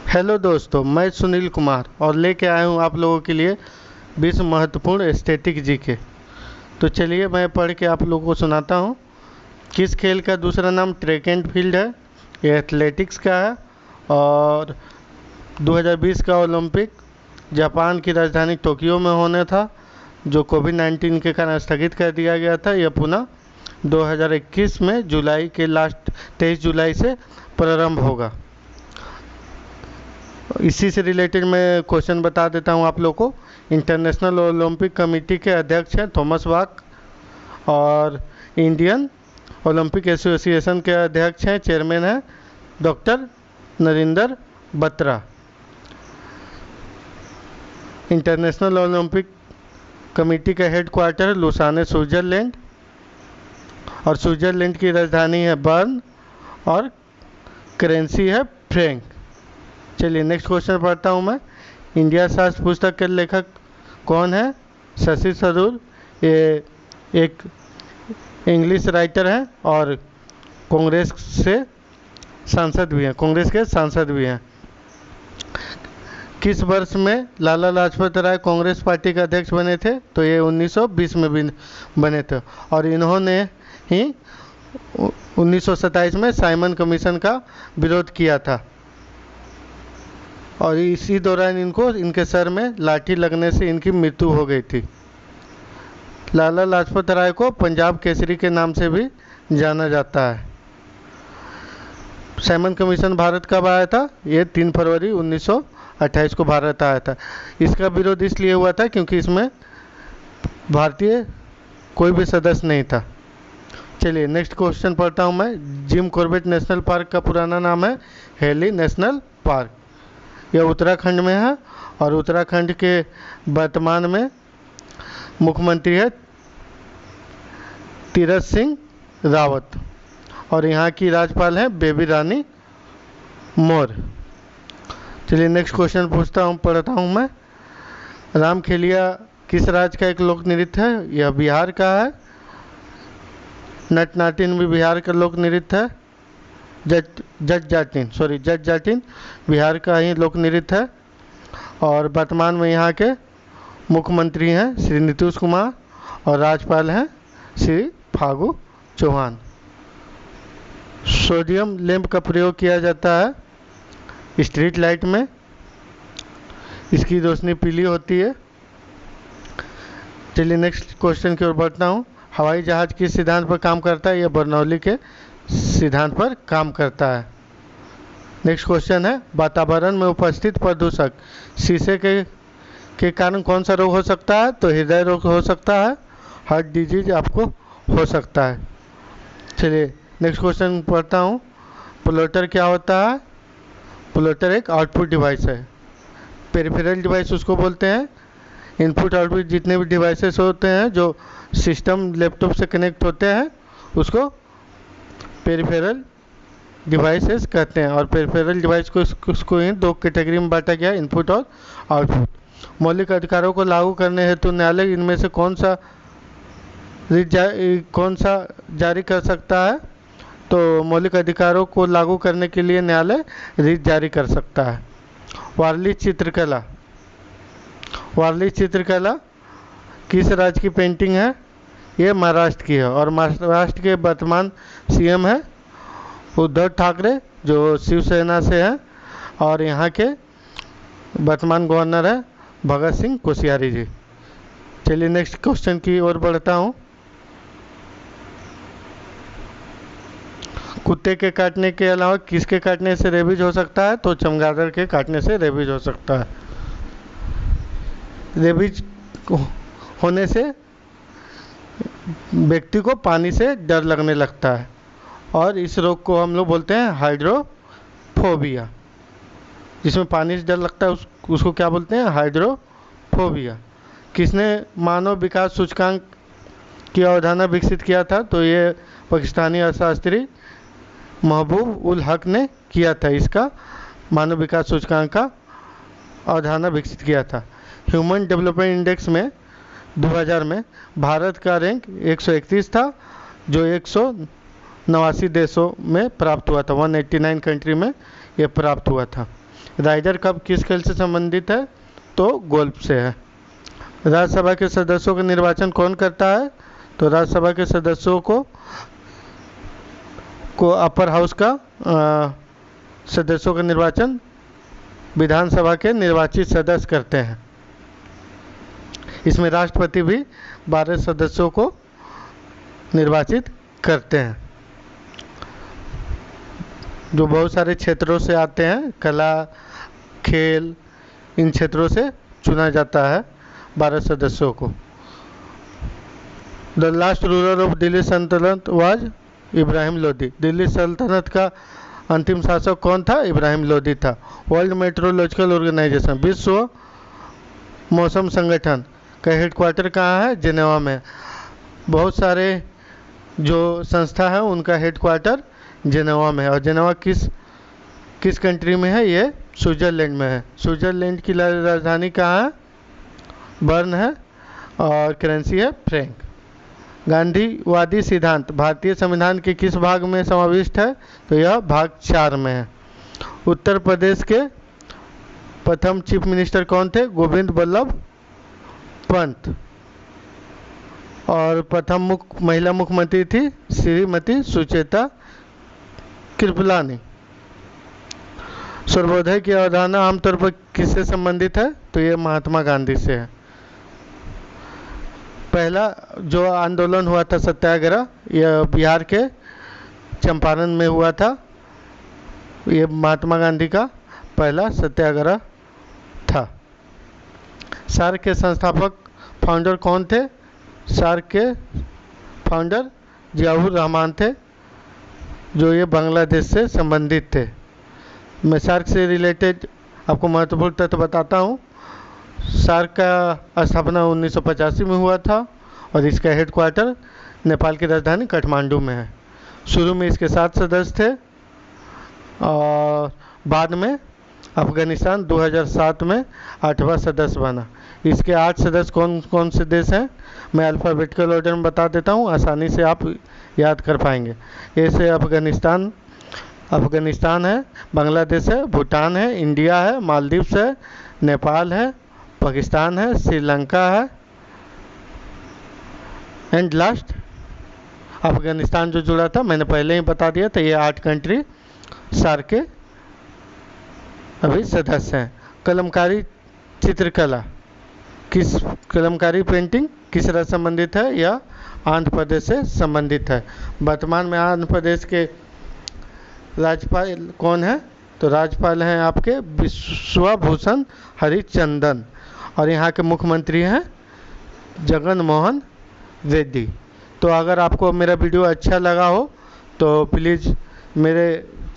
Hello दोस्तों, मैं सुनील कुमार और लेके आया हूँ आप लोगों के लिए 20 महत्वपूर्ण स्टैटिक जीके। तो चलिए मैं पढ़ के आप लोगों को सुनाता हूँ। किस खेल का दूसरा नाम ट्रैक एंड फील्ड है? ये एथलेटिक्स का है। और 2020 का ओलंपिक जापान की राजधानी टोक्यो में होना था, जो कोविड-19 के कारण स्थगित कर दिया गया था। यह पुनः 2021 में जुलाई के लास्ट 23 जुलाई से प्रारंभ होगा। इसी से रिलेटेड मैं क्वेश्चन बता देता हूँ आप लोग को। इंटरनेशनल ओलंपिक कमेटी के अध्यक्ष हैं थॉमस बाक, और इंडियन ओलंपिक एसोसिएशन के अध्यक्ष हैं, चेयरमैन हैं doctor Narendra Batra. International Olympic committee का हेड क्वार्टर लुसाने स्विट्ज़रलैंड, और स्विट्ज़रलैंड की राजधानी है बर्न, और करेंसी है फ्रैंक। चलिए नेक्स्ट क्वेश्चन पढ़ता हूँ मैं। इंडिया शास्त्र पुस्तक के लेखक कौन है? शशि थरूर। ये एक इंग्लिश राइटर हैं और कांग्रेस से सांसद भी हैं, कांग्रेस के सांसद भी हैं। किस वर्ष में लाला लाजपत राय कांग्रेस पार्टी का अध्यक्ष बने थे? तो ये 1920 में बने थे, और इन्होंने ही 1927 में साइमन कमीशन का विरोध किया था, और इसी दौरान इनके सर में लाठी लगने से इनकी मृत्यु हो गई थी। लाला लाजपत राय को पंजाब केसरी के नाम से भी जाना जाता है। साइमन कमीशन भारत कब आया था? ये 3 फरवरी 1928 को भारत आया था। इसका विरोध इसलिए हुआ था क्योंकि इसमें भारतीय कोई भी सदस्य नहीं था। चलिए नेक्स्ट क्वेश्चन पढ़ता हूँ मैं। जिम कॉर्बेट नेशनल पार्क का पुराना नाम है हेली नेशनल पार्क। यह उत्तराखंड में है, और उत्तराखंड के वर्तमान में मुख्यमंत्री है तीरथ सिंह रावत, और यहाँ की राज्यपाल है बेबी रानी मौर्य। चलिए नेक्स्ट क्वेश्चन पढ़ता हूँ मैं। रामखेलिया किस राज्य का एक लोक नृत्य है? यह बिहार का है। नट नाटिन भी बिहार का लोक नृत्य है। जट जाटिन बिहार का ही लोक नृत्य है, और वर्तमान में यहाँ के मुख्यमंत्री हैं श्री नीतीश कुमार, और राज्यपाल हैं श्री फागू चौहान। सोडियम लैंप का प्रयोग किया जाता है स्ट्रीट लाइट में। इसकी रोशनी पीली होती है। चलिए नेक्स्ट क्वेश्चन की ओर बढ़ता हूँ। हवाई जहाज़ किस सिद्धांत पर काम करता है? यह बर्नौली के सिद्धांत पर काम करता है। नेक्स्ट क्वेश्चन है, वातावरण में उपस्थित प्रदूषक शीशे के कारण कौन सा रोग हो सकता है? तो हृदय रोग हो सकता है, हार्ट डिजीज आपको हो सकता है। चलिए नेक्स्ट क्वेश्चन पढ़ता हूँ। पोल्यूटर क्या होता है? पोल्यूटर एक आउटपुट डिवाइस है। पेरिफेरल डिवाइस उसको बोलते हैं। इनपुट आउटपुट जितने भी डिवाइसेस होते हैं जो सिस्टम लैपटॉप से कनेक्ट होते हैं, उसको पेरिफेरल डिवाइसेस कहते हैं। और पेरिफेरल डिवाइस को उसको ही 2 कैटेगरी में बांटा गया, इनपुट और आउटपुट। मौलिक अधिकारों को लागू करने हेतु न्यायालय इनमें से कौन सा जारी कर सकता है? तो मौलिक अधिकारों को लागू करने के लिए न्यायालय रिट जारी कर सकता है। वारली चित्रकला किस राज्य की पेंटिंग है? ये महाराष्ट्र की है, और महाराष्ट्र के वर्तमान सीएम है उद्धव ठाकरे, जो शिवसेना से हैं, और यहाँ के वर्तमान गवर्नर है भगत सिंह कोश्यारी जी। चलिए नेक्स्ट क्वेश्चन की ओर बढ़ता हूँ। कुत्ते के काटने के अलावा किसके काटने से रेबीज हो सकता है? तो चमगादड़ के काटने से रेबीज हो सकता है। रेबीज होने से व्यक्ति को पानी से डर लगने लगता है, और इस रोग को हम लोग बोलते हैं हाइड्रोफोबिया। जिसमें पानी से डर लगता है उसको क्या बोलते हैं? हाइड्रोफोबिया। किसने मानव विकास सूचकांक की अवधारणा विकसित किया था? तो ये पाकिस्तानी अर्थशास्त्री महबूब उल हक ने किया था। इसका मानव विकास सूचकांक का अवधारणा विकसित किया था। ह्यूमन डेवलपमेंट इंडेक्स में 2000 में भारत का रैंक 131 था, जो 189 देशों में प्राप्त हुआ था। 189 कंट्री में ये प्राप्त हुआ था। राइडर कप किस खेल से संबंधित है? तो गोल्फ से है। राज्यसभा के सदस्यों का निर्वाचन कौन करता है? तो राज्यसभा के सदस्यों को अपर हाउस का सदस्यों का निर्वाचन विधानसभा के निर्वाचित सदस्य करते हैं। इसमें राष्ट्रपति भी 12 सदस्यों को निर्वाचित करते हैं, जो बहुत सारे क्षेत्रों से आते हैं। कला, खेल, इन क्षेत्रों से चुना जाता है 12 सदस्यों को। The last ruler of Delhi सल्तनत वाज इब्राहिम लोदी। दिल्ली सल्तनत का अंतिम शासक कौन था? इब्राहिम लोदी था। वर्ल्ड मेट्रोलॉजिकल ऑर्गेनाइजेशन, विश्व मौसम संगठन का हेडक्वार्टर कहाँ है? जिनेवा में। बहुत सारे जो संस्था है उनका हेडक्वार्टर जिनेवा में है। और जिनेवा किस कंट्री में है? ये स्विट्ज़रलैंड में है। स्विट्ज़रलैंड की राजधानी कहाँ है? बर्न है और करेंसी है फ्रैंक। गांधीवादी सिद्धांत भारतीय संविधान के किस भाग में समाविष्ट है? तो यह भाग 4 में है। उत्तर प्रदेश के प्रथम चीफ मिनिस्टर कौन थे? गोविंद बल्लभ पंत। और प्रथम महिला मुख्यमंत्री थी श्रीमती सुचेता कृपलानी। सर्वोदय की अवधारणा आमतौर पर किससे संबंधित है? तो ये महात्मा गांधी से है। पहला जो आंदोलन हुआ था सत्याग्रह, यह बिहार के चंपारण में हुआ था। ये महात्मा गांधी का पहला सत्याग्रह था। सार्क के संस्थापक फाउंडर कौन थे? सार्क के फाउंडर जियाउर रहमान थे, जो ये बांग्लादेश से संबंधित थे। मैं सार्क से रिलेटेड आपको महत्वपूर्ण तथ्य बताता हूँ। सार्क का स्थापना 1985 में हुआ था और इसका हेडक्वार्टर नेपाल की राजधानी काठमांडू में है। शुरू में इसके 7 सदस्य थे और बाद में अफगानिस्तान 2007 में 8वां सदस्य बना। इसके 8 सदस्य कौन कौन से देश हैं? मैं अल्फ़ाबेटिकल ऑर्डर में बता देता हूँ, आसानी से आप याद कर पाएंगे। ऐसे अफगानिस्तान है, बांग्लादेश है, भूटान है, इंडिया है, मालदीव्स है, नेपाल है, पाकिस्तान है, श्रीलंका है एंड लास्ट अफगानिस्तान जो जुड़ा था, मैंने पहले ही बता दिया था। ये 8 कंट्री सार्क के अभी सदस्य हैं। कलमकारी चित्रकला कलमकारी पेंटिंग किस राज्य से संबंधित है? या आंध्र प्रदेश से संबंधित है। वर्तमान में आंध्र प्रदेश के राज्यपाल कौन है? तो राज्यपाल हैं आपके विश्वभूषण हरिचंदन और यहाँ के मुख्यमंत्री हैं जगन मोहन रेड्डी। तो अगर आपको मेरा वीडियो अच्छा लगा हो तो प्लीज़ मेरे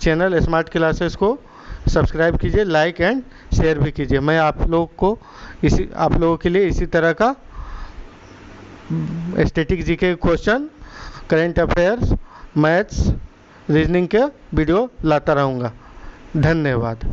चैनल स्मार्ट क्लासेस को सब्सक्राइब कीजिए, लाइक एंड शेयर भी कीजिए। मैं आप लोगों के लिए इसी तरह का static GK question, current affairs, maths, reasoning के वीडियो लाता रहूँगा। धन्यवाद।